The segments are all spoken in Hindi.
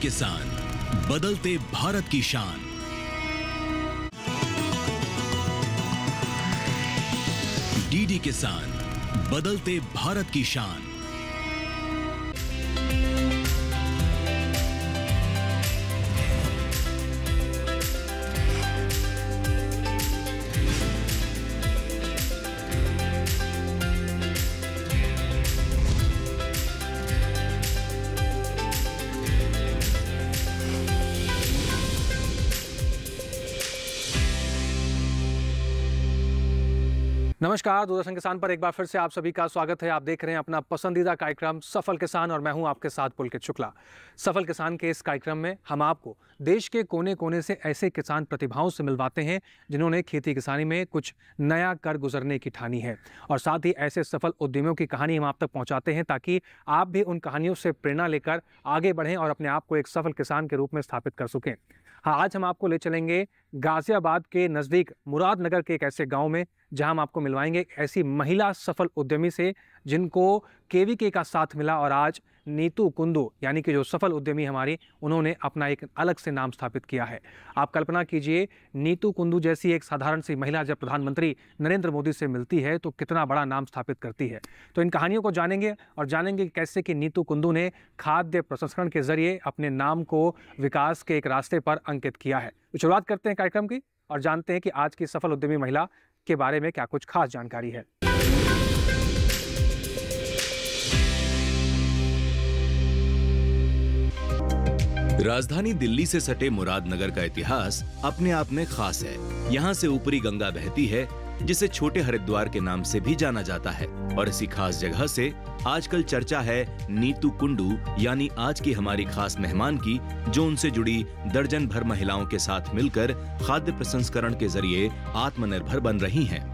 किसान, बदलते भारत की शान। डीडी किसान, बदलते भारत की शान। नमस्कार, दूरदर्शन किसान पर एक बार फिर से आप सभी का स्वागत है। आप देख रहे हैं अपना पसंदीदा कार्यक्रम सफल किसान और मैं हूं आपके साथ पुलकित शुक्ला। सफल किसान के इस कार्यक्रम में हम आपको देश के कोने कोने से ऐसे किसान प्रतिभाओं से मिलवाते हैं जिन्होंने खेती किसानी में कुछ नया कर गुजरने की ठानी है, और साथ ही ऐसे सफल उद्यमियों की कहानी हम आप तक पहुँचाते हैं ताकि आप भी उन कहानियों से प्रेरणा लेकर आगे बढ़ें और अपने आप को एक सफल किसान के रूप में स्थापित कर सकें। हाँ, आज हम आपको ले चलेंगे गाजियाबाद के नज़दीक मुरादनगर के एक ऐसे गांव में जहां हम आपको मिलवाएंगे ऐसी महिला सफल उद्यमी से जिनको केवीके का साथ मिला, और आज नीतू कुंदू यानी कि जो सफल उद्यमी हमारी, उन्होंने अपना एक अलग से नाम स्थापित किया है। आप कल्पना कीजिए, नीतू कुंदू जैसी एक साधारण सी महिला जब प्रधानमंत्री नरेंद्र मोदी से मिलती है तो कितना बड़ा नाम स्थापित करती है। तो इन कहानियों को जानेंगे और जानेंगे कैसे कि नीतू कुंदू ने खाद्य प्रसंस्करण के जरिए अपने नाम को विकास के एक रास्ते पर अंकित किया है। तो शुरुआत करते हैं कार्यक्रम की और जानते हैं कि आज की सफल उद्यमी महिला के बारे में क्या कुछ खास जानकारी है। राजधानी दिल्ली से सटे मुरादनगर का इतिहास अपने आप में खास है। यहाँ से ऊपरी गंगा बहती है जिसे छोटे हरिद्वार के नाम से भी जाना जाता है, और इसी खास जगह से आजकल चर्चा है नीतू कुंडू यानी आज की हमारी खास मेहमान की, जो उनसे जुड़ी दर्जन भर महिलाओं के साथ मिलकर खाद्य प्रसंस्करण के जरिए आत्मनिर्भर बन रही हैं।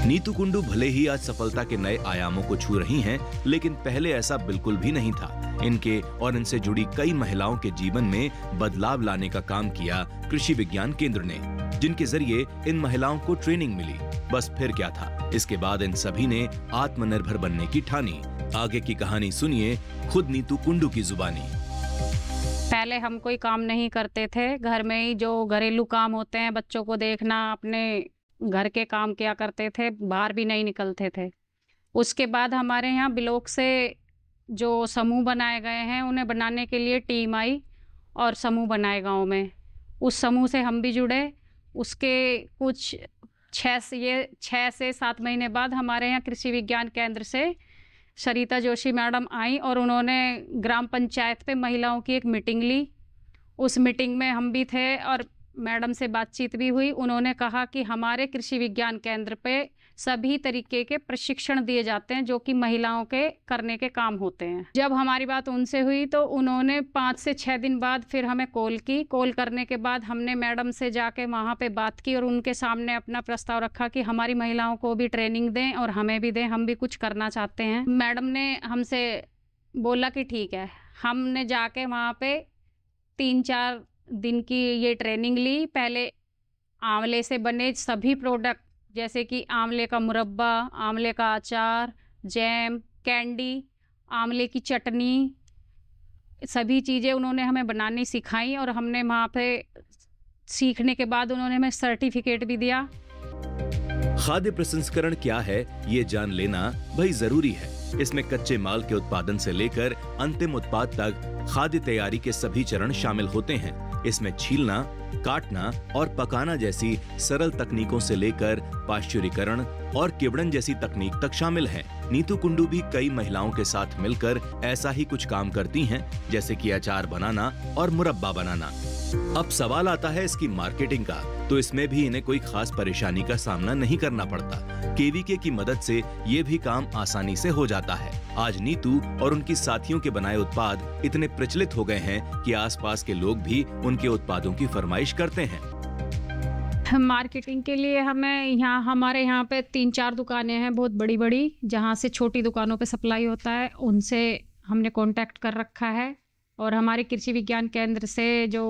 नीतू कुंडू भले ही आज सफलता के नए आयामों को छू रही हैं, लेकिन पहले ऐसा बिल्कुल भी नहीं था। इनके और इनसे जुड़ी कई महिलाओं के जीवन में बदलाव लाने का काम किया कृषि विज्ञान केंद्र ने, जिनके जरिए इन महिलाओं को ट्रेनिंग मिली। बस फिर क्या था, इसके बाद इन सभी ने आत्मनिर्भर बनने की ठानी। आगे की कहानी सुनिए खुद नीतू कुंडू की जुबानी। पहले हम कोई काम नहीं करते थे, घर में ही जो घरेलू काम होते हैं, बच्चों को देखना, अपने घर के काम किया करते थे, बाहर भी नहीं निकलते थे। उसके बाद हमारे यहाँ ब्लॉक से जो समूह बनाए गए हैं, उन्हें बनाने के लिए टीम आई और समूह बनाए गांव में। उस समूह से हम भी जुड़े। उसके कुछ 6 से 7 महीने बाद हमारे यहाँ कृषि विज्ञान केंद्र से सरिता जोशी मैडम आई और उन्होंने ग्राम पंचायत पे महिलाओं की एक मीटिंग ली। उस मीटिंग में हम भी थे और मैडम से बातचीत भी हुई। उन्होंने कहा कि हमारे कृषि विज्ञान केंद्र पे सभी तरीके के प्रशिक्षण दिए जाते हैं जो कि महिलाओं के करने के काम होते हैं। जब हमारी बात उनसे हुई तो उन्होंने 5 से 6 दिन बाद फिर हमें कॉल की। कॉल करने के बाद हमने मैडम से जाके वहाँ पे बात की और उनके सामने अपना प्रस्ताव रखा कि हमारी महिलाओं को भी ट्रेनिंग दें और हमें भी दें, हम भी कुछ करना चाहते हैं। मैडम ने हमसे बोला कि ठीक है। हमने जाके वहाँ पे 3-4 दिन की ये ट्रेनिंग ली। पहले आंवले से बने सभी प्रोडक्ट, जैसे कि आंवले का मुरब्बा, आंवले का अचार, जैम, कैंडी, आंवले की चटनी, सभी चीज़ें उन्होंने हमें बनानी सिखाई और हमने वहाँ पे सीखने के बाद उन्होंने हमें सर्टिफिकेट भी दिया। खाद्य प्रसंस्करण क्या है ये जान लेना भाई जरूरी है। इसमें कच्चे माल के उत्पादन से लेकर अंतिम उत्पाद तक खाद्य तैयारी के सभी चरण शामिल होते हैं। इसमें छीलना, काटना और पकाना जैसी सरल तकनीकों से लेकर पाश्चुरीकरण और किवड़न जैसी तकनीक तक शामिल है। नीतू कुंडू भी कई महिलाओं के साथ मिलकर ऐसा ही कुछ काम करती हैं, जैसे कि अचार बनाना और मुरब्बा बनाना। अब सवाल आता है इसकी मार्केटिंग का, तो इसमें भी इन्हें कोई खास परेशानी का सामना नहीं करना पड़ता। केवीके की मदद से ये भी काम आसानी से हो जाता है। आज नीतू और उनकी साथियों के बनाए उत्पाद इतने प्रचलित हो गए हैं कि आसपास के लोग भी उनके उत्पादों की फरमाइश करते हैं। मार्केटिंग के लिए हमारे यहाँ पे 3-4 दुकानें हैं बहुत बड़ी बड़ी, जहाँ से छोटी दुकानों पे सप्लाई होता है। उनसे हमने कांटेक्ट कर रखा है और हमारे कृषि विज्ञान केंद्र से जो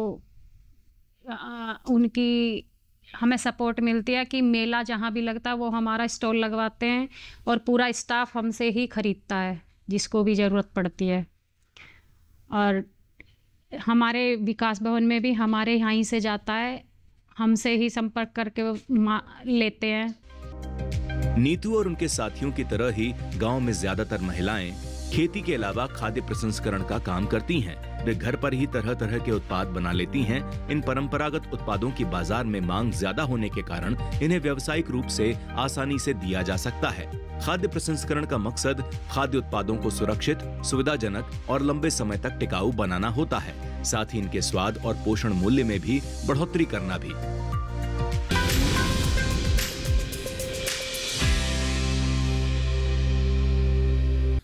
उनकी हमें सपोर्ट मिलती है कि मेला जहाँ भी लगता है वो हमारा स्टॉल लगवाते हैं और पूरा स्टाफ हमसे ही खरीदता है जिसको भी ज़रूरत पड़ती है। और हमारे विकास भवन में भी हमारे यहाँ ही से जाता है, हमसे ही संपर्क करके लेते हैं। नीतू और उनके साथियों की तरह ही गांव में ज्यादातर महिलाएं खेती के अलावा खाद्य प्रसंस्करण का काम करती हैं। वे घर पर ही तरह तरह के उत्पाद बना लेती हैं। इन परंपरागत उत्पादों की बाजार में मांग ज्यादा होने के कारण इन्हें व्यावसायिक रूप से आसानी से दिया जा सकता है। खाद्य प्रसंस्करण का मकसद खाद्य उत्पादों को सुरक्षित, सुविधाजनक और लंबे समय तक टिकाऊ बनाना होता है। साथ ही इनके स्वाद और पोषण मूल्य में भी बढ़ोतरी करना भी।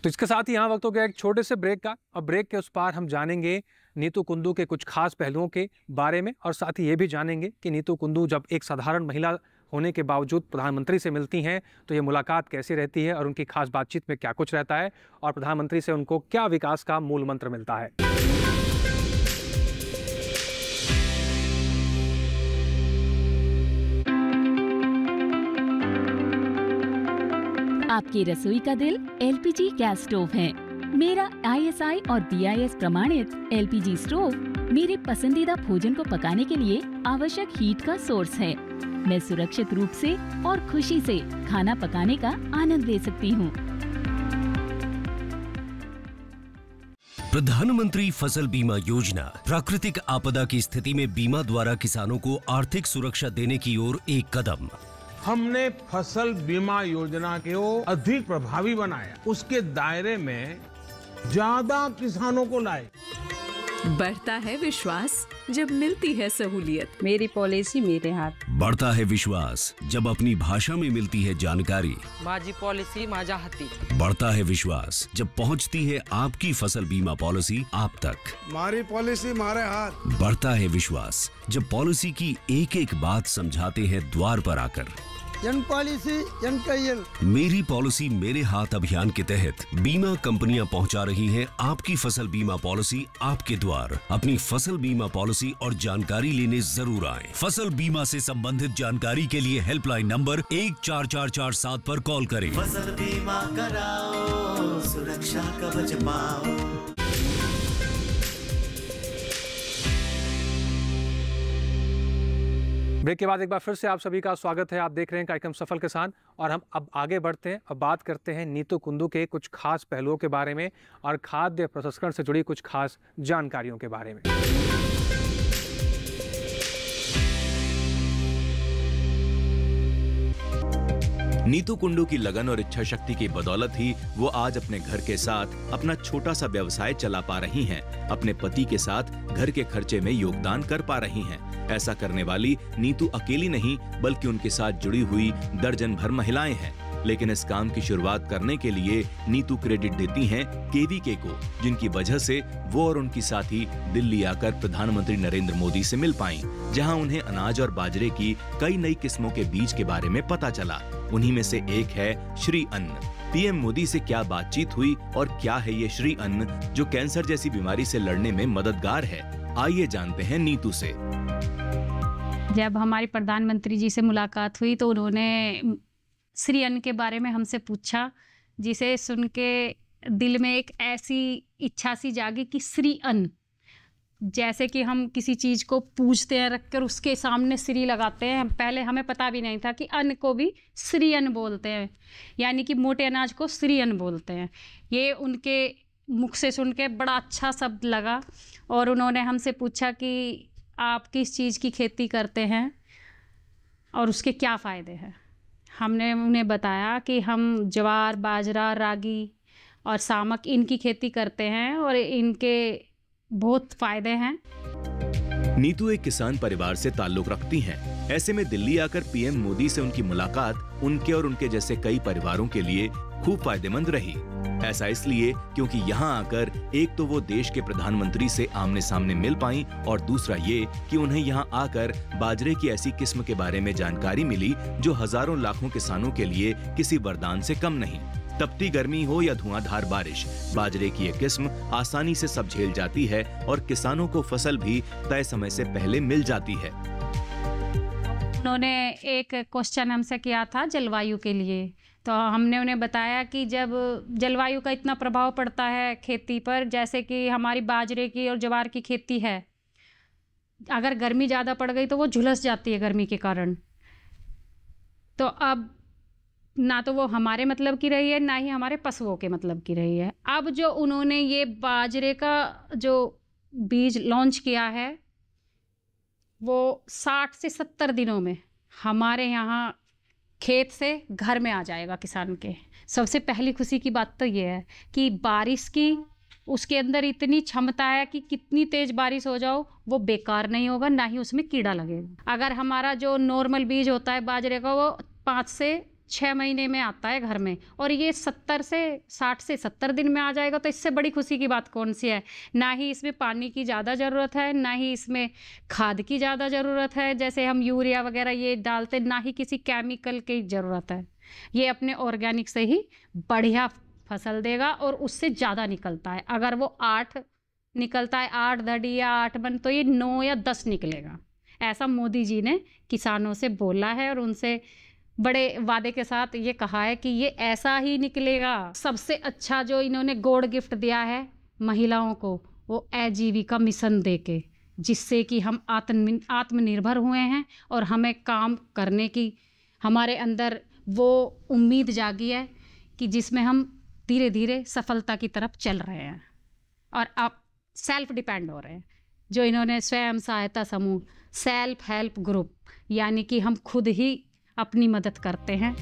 तो इसके साथ ही यहाँ वक्त हो गया एक छोटे से ब्रेक का, और ब्रेक के उस पार हम जानेंगे नीतू कुंदू के कुछ खास पहलुओं के बारे में, और साथ ही ये भी जानेंगे कि नीतू कुंदू जब एक साधारण महिला होने के बावजूद प्रधानमंत्री से मिलती हैं तो ये मुलाकात कैसी रहती है और उनकी खास बातचीत में क्या कुछ रहता है, और प्रधानमंत्री से उनको क्या विकास का मूल मंत्र मिलता है। आपकी रसोई का दिल एलपीजी गैस स्टोव है। मेरा ISI और BIS प्रमाणित LPG स्टोव मेरे पसंदीदा भोजन को पकाने के लिए आवश्यक हीट का सोर्स है। मैं सुरक्षित रूप से और खुशी से खाना पकाने का आनंद ले सकती हूँ। प्रधानमंत्री फसल बीमा योजना प्राकृतिक आपदा की स्थिति में बीमा द्वारा किसानों को आर्थिक सुरक्षा देने की ओर एक कदम। हमने फसल बीमा योजना को अधिक प्रभावी बनाया, उसके दायरे में ज्यादा किसानों को लाए। बढ़ता है विश्वास जब मिलती है सहूलियत। मेरी पॉलिसी मेरे हाथ। बढ़ता है विश्वास जब अपनी भाषा में मिलती है जानकारी। माझी पॉलिसी माझ्या हाती। बढ़ता है विश्वास जब पहुंचती है आपकी फसल बीमा पॉलिसी आप तक। हमारी पॉलिसी हमारे हाथ। बढ़ता है विश्वास जब पॉलिसी की एक एक बात समझाते हैं द्वार पर आकर। जन पॉलिसी जन कयन। मेरी पॉलिसी मेरे हाथ अभियान के तहत बीमा कंपनियां पहुंचा रही हैं आपकी फसल बीमा पॉलिसी आपके द्वार। अपनी फसल बीमा पॉलिसी और जानकारी लेने जरूर आएं। फसल बीमा से संबंधित जानकारी के लिए हेल्पलाइन नंबर 14447 पर कॉल करें। फसल बीमा कराओ, सुरक्षा कवच पाओ। ब्रेक के बाद एक बार फिर से आप सभी का स्वागत है। आप देख रहे हैं कार्यक्रम सफल किसान, और हम अब आगे बढ़ते हैं। अब बात करते हैं नीतू कुंदू के कुछ खास पहलुओं के बारे में और खाद्य प्रसंस्करण से जुड़ी कुछ खास जानकारियों के बारे में। नीतू कुंडू की लगन और इच्छा शक्ति की बदौलत ही वो आज अपने घर के साथ अपना छोटा सा व्यवसाय चला पा रही हैं। अपने पति के साथ घर के खर्चे में योगदान कर पा रही हैं। ऐसा करने वाली नीतू अकेली नहीं, बल्कि उनके साथ जुड़ी हुई दर्जन भर महिलाएं हैं। लेकिन इस काम की शुरुआत करने के लिए नीतू क्रेडिट देती हैं KVK को, जिनकी वजह से वो और उनकी साथी दिल्ली आकर प्रधानमंत्री नरेंद्र मोदी से मिल पाईं, जहां उन्हें अनाज और बाजरे की कई नई किस्मों के बीज के बारे में पता चला। उन्हीं में से एक है श्री अन्न। PM मोदी से क्या बातचीत हुई और क्या है ये श्री अन्न जो कैंसर जैसी बीमारी से लड़ने में मददगार है, आइए जानते हैं नीतू से। जब हमारी प्रधानमंत्री जी से मुलाकात हुई तो उन्होंने श्री अन्न के बारे में हमसे पूछा, जिसे सुन के दिल में एक ऐसी इच्छा सी जागी कि श्री अन्न, जैसे कि हम किसी चीज़ को पूजते हैं, रखकर उसके सामने श्री लगाते हैं। पहले हमें पता भी नहीं था कि अन्न को भी श्री अन्न बोलते हैं, यानी कि मोटे अनाज को श्री अन्न बोलते हैं। ये उनके मुख से सुन के बड़ा अच्छा शब्द लगा, और उन्होंने हमसे पूछा कि आप किस चीज़ की खेती करते हैं और उसके क्या फ़ायदे हैं। हमने उन्हें बताया कि हम ज्वार, बाजरा, रागी और सामक इनकी खेती करते हैं और इनके बहुत फ़ायदे हैं। नीतू एक किसान परिवार से ताल्लुक रखती हैं। ऐसे में दिल्ली आकर PM मोदी से उनकी मुलाकात उनके और उनके जैसे कई परिवारों के लिए खूब फायदेमंद रही। ऐसा इसलिए क्योंकि यहाँ आकर एक तो वो देश के प्रधानमंत्री से आमने सामने मिल पाईं, और दूसरा ये कि उन्हें यहाँ आकर बाजरे की ऐसी किस्म के बारे में जानकारी मिली जो हजारों लाखों किसानों के लिए किसी वरदान से कम नहीं। तपती गर्मी हो या धुआंधार बारिश, बाजरे की ये किस्म आसानी से सब झेल जाती है और किसानों को फसल भी तय समय से पहले मिल जाती है। उन्होंने एक क्वेश्चन हमसे किया था जलवायु के लिए, तो हमने उन्हें बताया कि जब जलवायु का इतना प्रभाव पड़ता है खेती पर, जैसे कि हमारी बाजरे की और ज्वार की खेती है, अगर गर्मी ज़्यादा पड़ गई तो वो झुलस जाती है गर्मी के कारण। तो अब ना तो वो हमारे मतलब की रही है, ना ही हमारे पशुओं के मतलब की रही है। अब जो उन्होंने ये बाजरे का जो बीज लॉन्च किया है, वो 60 से 70 दिनों में हमारे यहाँ खेत से घर में आ जाएगा किसान के। सबसे पहली खुशी की बात तो ये है कि बारिश की उसके अंदर इतनी क्षमता है कि कितनी तेज बारिश हो जाओ वो बेकार नहीं होगा, ना ही उसमें कीड़ा लगेगा। अगर हमारा जो नॉर्मल बीज होता है बाजरे का, वो 5 से 6 महीने में आता है घर में, और ये 60 से 70 दिन में आ जाएगा, तो इससे बड़ी खुशी की बात कौन सी है। ना ही इसमें पानी की ज़्यादा ज़रूरत है, ना ही इसमें खाद की ज़्यादा ज़रूरत है, जैसे हम यूरिया वगैरह ये डालते, ना ही किसी केमिकल की ज़रूरत है। ये अपने ऑर्गेनिक से ही बढ़िया फसल देगा और उससे ज़्यादा निकलता है। अगर वो 8 निकलता है, 8 धड़ी या 8 मन, तो ये 9 या 10 निकलेगा। ऐसा मोदी जी ने किसानों से बोला है और उनसे बड़े वादे के साथ ये कहा है कि ये ऐसा ही निकलेगा। सबसे अच्छा जो इन्होंने गॉड गिफ्ट दिया है महिलाओं को, वो आजीविका मिशन देके, जिससे कि हम आत्मनिर्भर हुए हैं और हमें काम करने की हमारे अंदर वो उम्मीद जागी है कि जिसमें हम धीरे धीरे सफलता की तरफ चल रहे हैं और अब सेल्फ डिपेंड हो रहे हैं। जो इन्होंने स्वयं सहायता समूह, सेल्फ हेल्प ग्रुप, यानी कि हम खुद ही अपनी मदद करते हैं।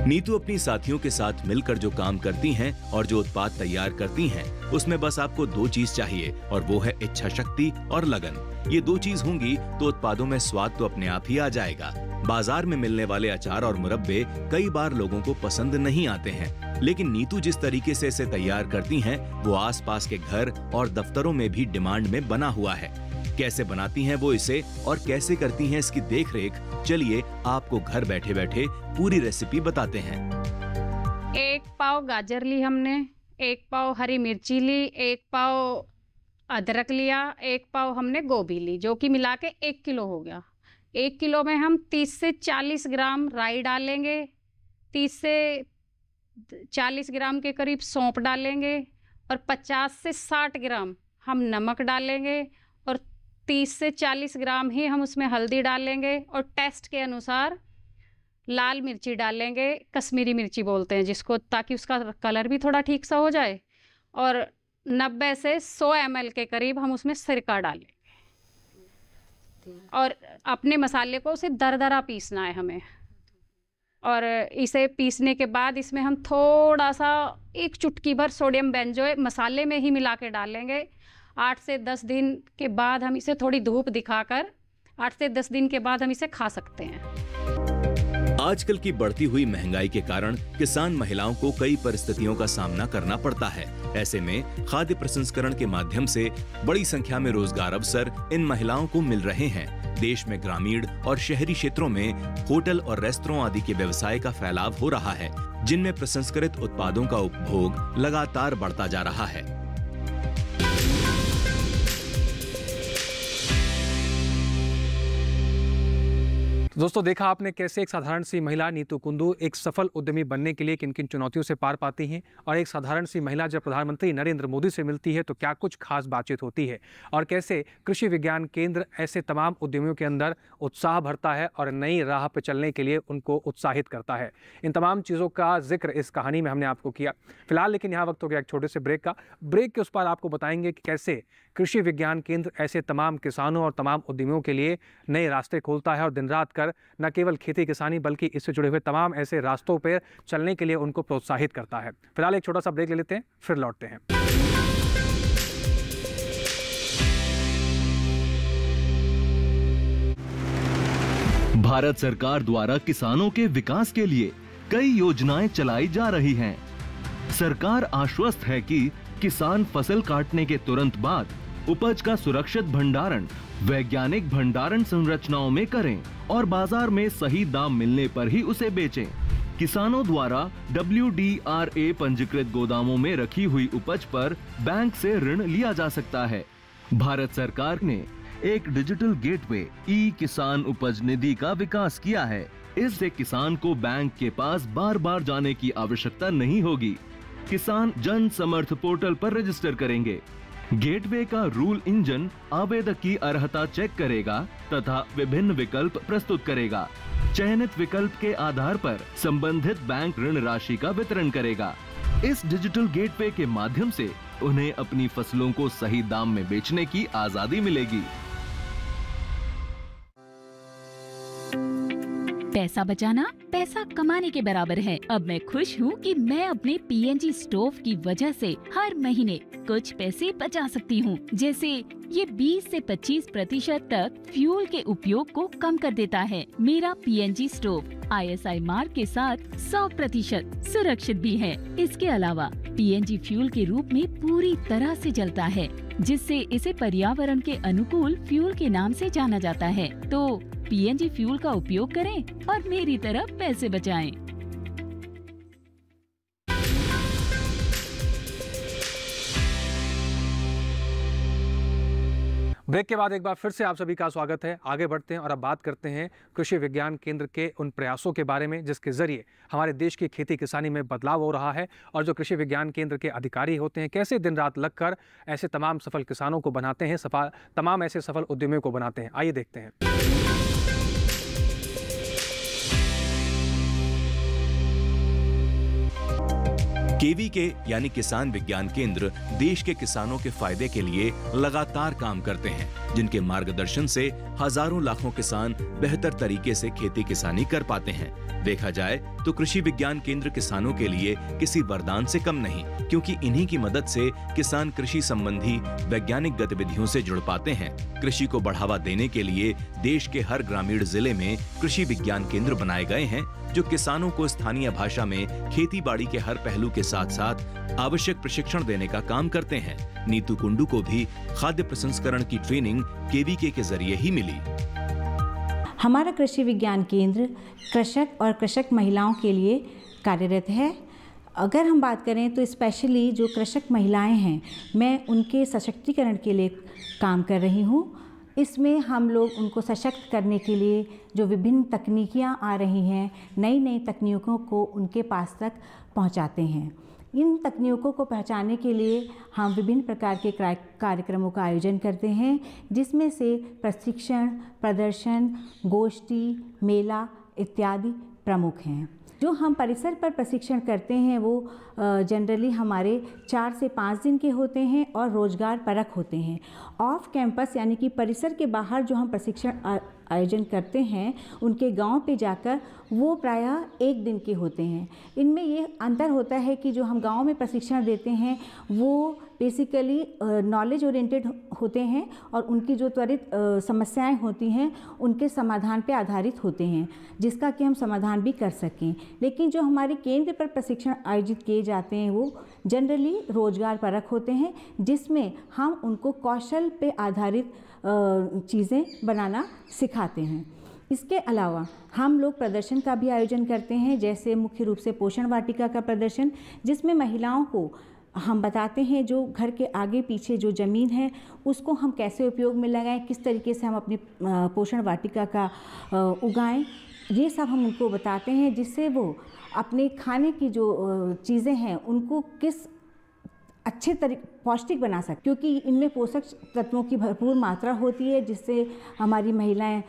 नीतू अपनी साथियों के साथ मिलकर जो काम करती हैं और जो उत्पाद तैयार करती हैं, उसमें बस आपको 2 चीज चाहिए, और वो है इच्छा शक्ति और लगन। ये 2 चीज होंगी तो उत्पादों में स्वाद तो अपने आप ही आ जाएगा। बाजार में मिलने वाले अचार और मुरब्बे कई बार लोगों को पसंद नहीं आते हैं, लेकिन नीतू जिस तरीके से इसे तैयार करती हैं, वो आसपास के घर और दफ्तरों में भी डिमांड में बना हुआ है। कैसे बनाती हैं वो इसे और कैसे करती हैं इसकी देखरेख, चलिए आपको घर बैठे बैठे पूरी रेसिपी बताते हैं। 1 पाव गाजर ली हमने, 1 पाव हरी मिर्ची ली, 1 पाव अदरक लिया, 1 पाव हमने गोभी ली, जो कि मिला के 1 किलो हो गया। 1 किलो में हम 30 से 40 ग्राम राई डालेंगे, 30 से 40 ग्राम के करीब सौंफ डालेंगे और 50 से 60 ग्राम हम नमक डालेंगे और 30 से 40 ग्राम ही हम उसमें हल्दी डालेंगे और टेस्ट के अनुसार लाल मिर्ची डालेंगे, कश्मीरी मिर्ची बोलते हैं जिसको, ताकि उसका कलर भी थोड़ा ठीक सा हो जाए। और 90 से 100 ml के करीब हम उसमें सिरका डालेंगे और अपने मसाले को उसे दरदरा पीसना है हमें। और इसे पीसने के बाद इसमें हम थोड़ा सा 1 चुटकी भर सोडियम बेंजोएट मसाले में ही मिला के डालेंगे। 8 से 10 दिन के बाद हम इसे थोड़ी धूप दिखाकर 8 से 10 दिन के बाद हम इसे खा सकते हैं। आजकल की बढ़ती हुई महंगाई के कारण किसान महिलाओं को कई परिस्थितियों का सामना करना पड़ता है। ऐसे में खाद्य प्रसंस्करण के माध्यम से बड़ी संख्या में रोजगार अवसर इन महिलाओं को मिल रहे हैं। देश में ग्रामीण और शहरी क्षेत्रों में होटल और रेस्तरां आदि के व्यवसाय का फैलाव हो रहा है, जिनमें प्रसंस्कृत उत्पादों का उपभोग लगातार बढ़ता जा रहा है। दोस्तों, देखा आपने कैसे एक साधारण सी महिला नीतू कुंदू एक सफल उद्यमी बनने के लिए किन किन चुनौतियों से पार पाती हैं, और एक साधारण सी महिला जब प्रधानमंत्री नरेंद्र मोदी से मिलती है तो क्या कुछ खास बातचीत होती है, और कैसे कृषि विज्ञान केंद्र ऐसे तमाम उद्यमियों के अंदर उत्साह भरता है और नई राह पर चलने के लिए उनको उत्साहित करता है। इन तमाम चीज़ों का जिक्र इस कहानी में हमने आपको किया। फिलहाल लेकिन यहाँ वक्त हो गया एक छोटे से ब्रेक का। ब्रेक के उस पार आपको बताएंगे कि कैसे कृषि विज्ञान केंद्र ऐसे तमाम किसानों और तमाम उद्यमियों के लिए नए रास्ते खोलता है और दिन रात कर न केवल खेती किसानी बल्कि इससे जुड़े हुए तमाम ऐसे रास्तों पर चलने के लिए उनको प्रोत्साहित करता है। फिलहाल एक छोटा सा ब्रेक ले लेते हैं, फिर लौटते हैं। भारत सरकार द्वारा किसानों के विकास के लिए कई योजनाएं चलाई जा रही हैं। सरकार आश्वस्त है कि किसान फसल काटने के तुरंत बाद उपज का सुरक्षित भंडारण वैज्ञानिक भंडारण संरचनाओं में करें और बाजार में सही दाम मिलने पर ही उसे बेचें। किसानों द्वारा WDRA पंजीकृत गोदामों में रखी हुई उपज पर बैंक से ऋण लिया जा सकता है। भारत सरकार ने एक डिजिटल गेटवे ई किसान उपज निधि का विकास किया है, इससे किसान को बैंक के पास बार बार जाने की आवश्यकता नहीं होगी। किसान जन समर्थ पोर्टल पर रजिस्टर करेंगे। गेटवे का रूल इंजन आवेदक की अर्हता चेक करेगा तथा विभिन्न विकल्प प्रस्तुत करेगा। चयनित विकल्प के आधार पर संबंधित बैंक ऋण राशि का वितरण करेगा। इस डिजिटल गेटवे के माध्यम से उन्हें अपनी फसलों को सही दाम में बेचने की आजादी मिलेगी। पैसा बचाना पैसा कमाने के बराबर है। अब मैं खुश हूँ कि मैं अपने पीएनजी स्टोव की वजह से हर महीने कुछ पैसे बचा सकती हूँ। जैसे ये 20 से 25% तक फ्यूल के उपयोग को कम कर देता है। मेरा पीएनजी स्टोव ISI मार्क के साथ 100% सुरक्षित भी है। इसके अलावा पीएनजी फ्यूल के रूप में पूरी तरह से जलता है, जिससे इसे पर्यावरण के अनुकूल फ्यूल के नाम से जाना जाता है। तो पीएनजी फ्यूल का उपयोग करें और मेरी तरह पैसे बचाएं। ब्रेक के बाद एक बार फिर से आप सभी का स्वागत है। आगे बढ़ते हैं और अब बात करते हैं कृषि विज्ञान केंद्र के उन प्रयासों के बारे में जिसके जरिए हमारे देश की खेती किसानी में बदलाव हो रहा है और जो कृषि विज्ञान केंद्र के अधिकारी होते हैं कैसे दिन रात लगकर ऐसे तमाम सफल किसानों को बनाते हैं, तमाम ऐसे सफल उद्यमियों को बनाते हैं। आइए देखते हैं। केवीके यानी किसान विज्ञान केंद्र देश के किसानों के फायदे के लिए लगातार काम करते हैं, जिनके मार्गदर्शन से हजारों लाखों किसान बेहतर तरीके से खेती किसानी कर पाते हैं। देखा जाए तो कृषि विज्ञान केंद्र किसानों के लिए किसी वरदान से कम नहीं, क्योंकि इन्हीं की मदद से किसान कृषि संबंधी वैज्ञानिक गतिविधियों से जुड़ पाते हैं। कृषि को बढ़ावा देने के लिए देश के हर ग्रामीण जिले में कृषि विज्ञान केंद्र बनाए गए हैं, जो किसानों को स्थानीय भाषा में खेती बाड़ी के हर पहलू के साथ साथ आवश्यक प्रशिक्षण देने का काम करते हैं। नीतू कुंडू को भी खाद्य प्रसंस्करण की ट्रेनिंग केवीके के जरिए ही मिली। हमारा कृषि विज्ञान केंद्र कृषक और कृषक महिलाओं के लिए कार्यरत है। अगर हम बात करें तो स्पेशली जो कृषक महिलाएं हैं, मैं उनके सशक्तिकरण के लिए काम कर रही हूँ। इसमें हम लोग उनको सशक्त करने के लिए जो विभिन्न तकनीकियाँ आ रही हैं, नई नई तकनीकों को उनके पास तक पहुँचाते हैं। इन तकनीकों को पहचानने के लिए हम विभिन्न प्रकार के कार्यक्रमों का आयोजन करते हैं, जिसमें से प्रशिक्षण, प्रदर्शन, गोष्ठी, मेला इत्यादि प्रमुख हैं। जो हम परिसर पर प्रशिक्षण करते हैं वो जनरली हमारे 4 से 5 दिन के होते हैं और रोजगार परक होते हैं। ऑफ कैंपस यानी कि परिसर के बाहर जो हम प्रशिक्षण आयोजन करते हैं, उनके गांव पे जाकर वो प्रायः 1 दिन के होते हैं। इनमें ये अंतर होता है कि जो हम गांव में प्रशिक्षण देते हैं वो बेसिकली नॉलेज ओरिएंटेड होते हैं और उनकी जो त्वरित समस्याएं होती हैं उनके समाधान पे आधारित होते हैं, जिसका कि हम समाधान भी कर सकें। लेकिन जो हमारे केंद्र पर प्रशिक्षण आयोजित किए जाते हैं वो जनरली रोजगार परक होते हैं, जिसमें हम उनको कौशल पे आधारित चीज़ें बनाना सिखाते हैं। इसके अलावा हम लोग प्रदर्शन का भी आयोजन करते हैं, जैसे मुख्य रूप से पोषण वाटिका का प्रदर्शन, जिसमें महिलाओं को हम बताते हैं जो घर के आगे पीछे जो ज़मीन है उसको हम कैसे उपयोग में लगाएं, किस तरीके से हम अपनी पोषण वाटिका का उगाएं, ये सब हम उनको बताते हैं, जिससे वो अपने खाने की जो चीज़ें हैं उनको किस अच्छे पौष्टिक बना सकते, क्योंकि इनमें पोषक तत्वों की भरपूर मात्रा होती है, जिससे हमारी महिलाएं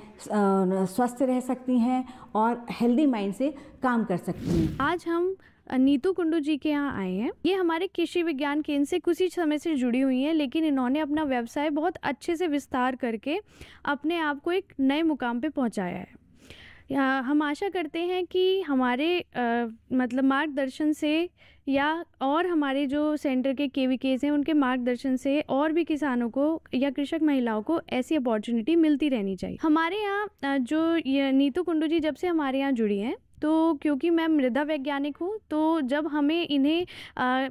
स्वस्थ रह सकती हैं और हेल्दी माइंड से काम कर सकती हैं। आज हम नीतू कुंडू जी के यहाँ आए हैं। ये हमारे कृषि विज्ञान केंद्र से कुछ ही समय से जुड़ी हुई हैं, लेकिन इन्होंने अपना व्यवसाय बहुत अच्छे से विस्तार करके अपने आप को एक नए मुकाम पे पहुँचाया है। हम आशा करते हैं कि हमारे मतलब मार्गदर्शन से या और हमारे जो सेंटर के केवीकेज हैं उनके मार्गदर्शन से और भी किसानों को या कृषक महिलाओं को ऐसी अपॉर्चुनिटी मिलती रहनी चाहिए। हमारे यहाँ जो नीतू कुंडू जी जब से हमारे यहाँ जुड़ी हैं, तो क्योंकि मैं मृदा वैज्ञानिक हूँ, तो जब हमें इन्हें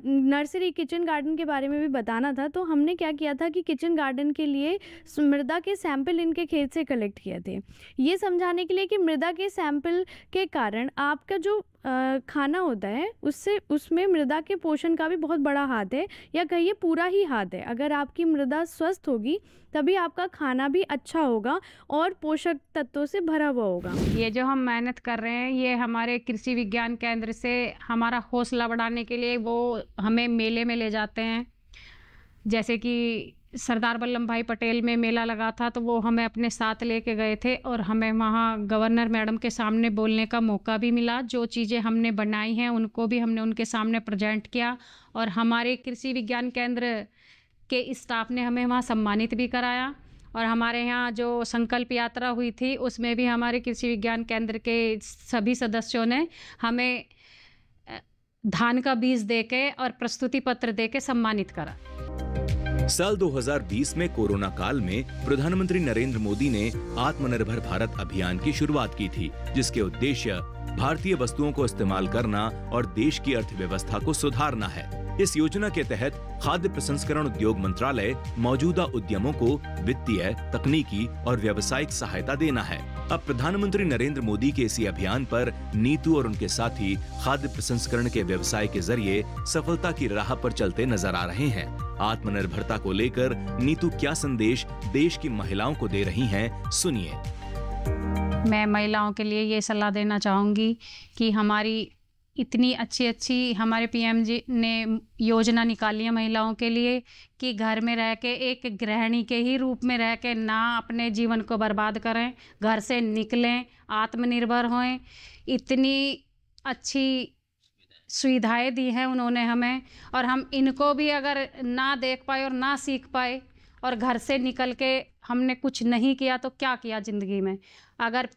नर्सरी किचन गार्डन के बारे में भी बताना था, तो हमने क्या किया था कि किचन गार्डन के लिए मृदा के सैंपल इनके खेत से कलेक्ट किए थे, ये समझाने के लिए कि मृदा के सैंपल के कारण आपका जो खाना होता है उससे उसमें मृदा के पोषण का भी बहुत बड़ा हाथ है, या कहिए पूरा ही हाथ है। अगर आपकी मृदा स्वस्थ होगी तभी आपका खाना भी अच्छा होगा और पोषक तत्वों से भरा हुआ होगा। ये जो हम मेहनत कर रहे हैं ये हमारे कृषि विज्ञान केंद्र से हमारा हौसला बढ़ाने के लिए वो हमें मेले में ले जाते हैं। जैसे कि सरदार वल्लभ भाई पटेल में मेला लगा था तो वो हमें अपने साथ लेके गए थे और हमें वहाँ गवर्नर मैडम के सामने बोलने का मौका भी मिला। जो चीज़ें हमने बनाई हैं उनको भी हमने उनके सामने प्रेजेंट किया और हमारे कृषि विज्ञान केंद्र के स्टाफ ने हमें वहाँ सम्मानित भी कराया। और हमारे यहाँ जो संकल्प यात्रा हुई थी उसमें भी हमारे कृषि विज्ञान केंद्र के सभी सदस्यों ने हमें धान का बीज देके और प्रस्तुति पत्र देके सम्मानित करा। साल 2020 में कोरोना काल में प्रधानमंत्री नरेंद्र मोदी ने आत्मनिर्भर भारत अभियान की शुरुआत की थी, जिसके उद्देश्य भारतीय वस्तुओं को इस्तेमाल करना और देश की अर्थव्यवस्था को सुधारना है। इस योजना के तहत खाद्य प्रसंस्करण उद्योग मंत्रालय मौजूदा उद्यमों को वित्तीय, तकनीकी और व्यावसायिक सहायता देना है। अब प्रधानमंत्री नरेंद्र मोदी के इसी अभियान पर नीतू और उनके साथी खाद्य प्रसंस्करण के व्यवसाय के जरिए सफलता की राह पर चलते नजर आ रहे हैं। आत्मनिर्भरता को लेकर नीतू क्या संदेश देश की महिलाओं को दे रही हैं, सुनिए। मैं महिलाओं के लिए ये सलाह देना चाहूँगी कि हमारी इतनी अच्छी हमारे पीएम जी ने योजना निकाली है महिलाओं के लिए कि घर में रह के एक गृहिणी के ही रूप में रह के ना अपने जीवन को बर्बाद करें, घर से निकलें, आत्मनिर्भर होएं। इतनी अच्छी सुविधाएं दी हैं उन्होंने हमें, और हम इनको भी अगर ना देख पाए और ना सीख पाए और घर से निकल के हमने कुछ नहीं किया तो क्या किया ज़िंदगी में। अगर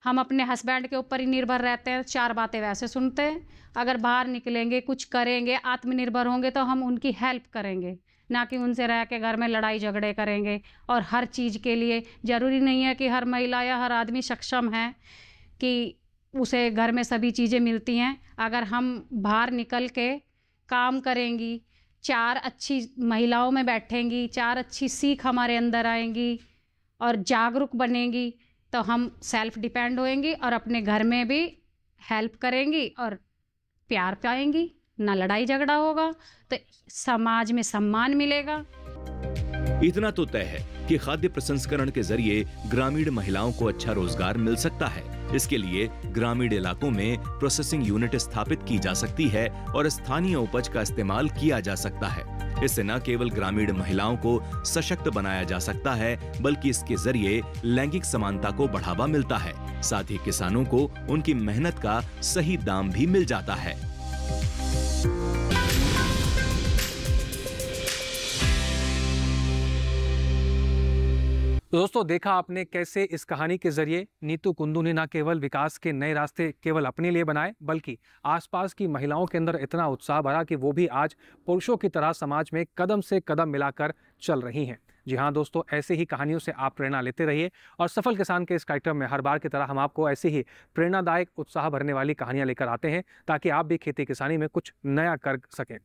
हम अपने हस्बैंड के ऊपर ही निर्भर रहते हैं, चार बातें वैसे सुनते हैं। अगर बाहर निकलेंगे, कुछ करेंगे, आत्मनिर्भर होंगे तो हम उनकी हेल्प करेंगे, ना कि उनसे रह के घर में लड़ाई झगड़े करेंगे। और हर चीज़ के लिए ज़रूरी नहीं है कि हर महिला या हर आदमी सक्षम है कि उसे घर में सभी चीज़ें मिलती हैं। अगर हम बाहर निकल के काम करेंगी, चार अच्छी महिलाओं में बैठेंगी, चार अच्छी सीख हमारे अंदर आएंगी और जागरूक बनेंगी तो हम सेल्फ डिपेंड होएंगी और अपने घर में भी हेल्प करेंगी और प्यार पाएंगी, ना लड़ाई झगड़ा होगा, तो समाज में सम्मान मिलेगा। इतना तो तय है कि खाद्य प्रसंस्करण के जरिए ग्रामीण महिलाओं को अच्छा रोजगार मिल सकता है। इसके लिए ग्रामीण इलाकों में प्रोसेसिंग यूनिट स्थापित की जा सकती है और स्थानीय उपज का इस्तेमाल किया जा सकता है। इससे न केवल ग्रामीण महिलाओं को सशक्त बनाया जा सकता है, बल्कि इसके जरिए लैंगिक समानता को बढ़ावा मिलता है। साथ ही किसानों को उनकी मेहनत का सही दाम भी मिल जाता है। तो दोस्तों, देखा आपने कैसे इस कहानी के जरिए नीतू कुंदू ने न केवल विकास के नए रास्ते केवल अपने लिए बनाए, बल्कि आसपास की महिलाओं के अंदर इतना उत्साह भरा कि वो भी आज पुरुषों की तरह समाज में कदम से कदम मिलाकर चल रही हैं। जी हाँ दोस्तों, ऐसे ही कहानियों से आप प्रेरणा लेते रहिए और सफल किसान के इस कार्यक्रम में हर बार की तरह हम आपको ऐसे ही प्रेरणादायक, उत्साह भरने वाली कहानियां लेकर आते हैं ताकि आप भी खेती किसानी में कुछ नया कर सकें।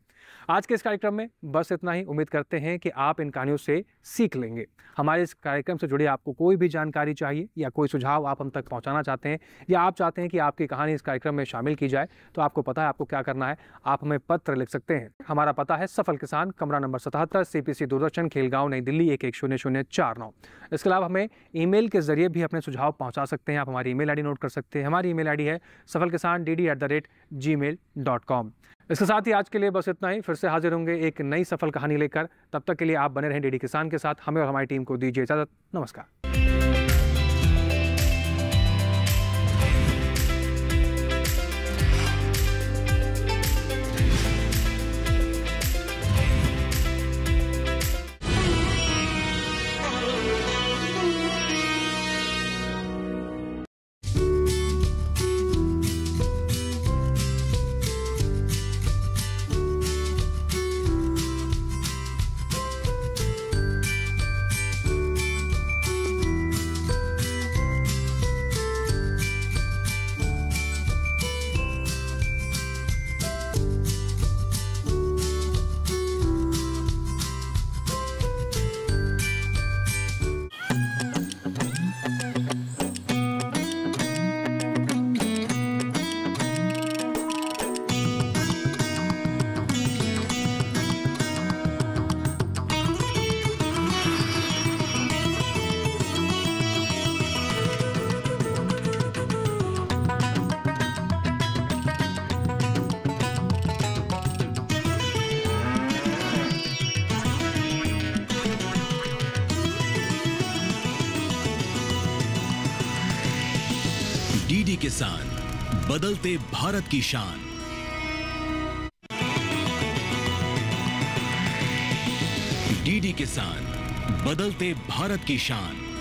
आज के इस कार्यक्रम में बस इतना ही। उम्मीद करते हैं कि आप इन कहानियों से सीख लेंगे। हमारे इस कार्यक्रम से जुड़े आपको कोई भी जानकारी चाहिए या कोई सुझाव आप हम तक पहुंचाना चाहते हैं या आप चाहते हैं कि आपकी कहानी इस कार्यक्रम में शामिल की जाए, तो आपको पता है आपको क्या करना है। आप हमें पत्र लिख सकते हैं। हमारा पता है सफल किसान, कमरा नंबर 77, CPC दूरदर्शन, खेलगांव, नई दिल्ली 110049। इसके अलावा हमें ईमेल के जरिए भी अपने सुझाव पहुंचा सकते हैं। आप हमारी ईमेल आईडी नोट कर सकते हैं। हमारी ईमेल आईडी है safalkisandd@gmail.com। इसके साथ ही आज के लिए बस इतना ही। फिर से हाजिर होंगे एक नई सफल कहानी लेकर। तब तक के लिए आप बने रहें DD किसान के साथ। हमें और हमारी टीम को दीजिए इजाजत। नमस्कार। डीडी किसान, बदलते भारत की शान। डीडी किसान, बदलते भारत की शान।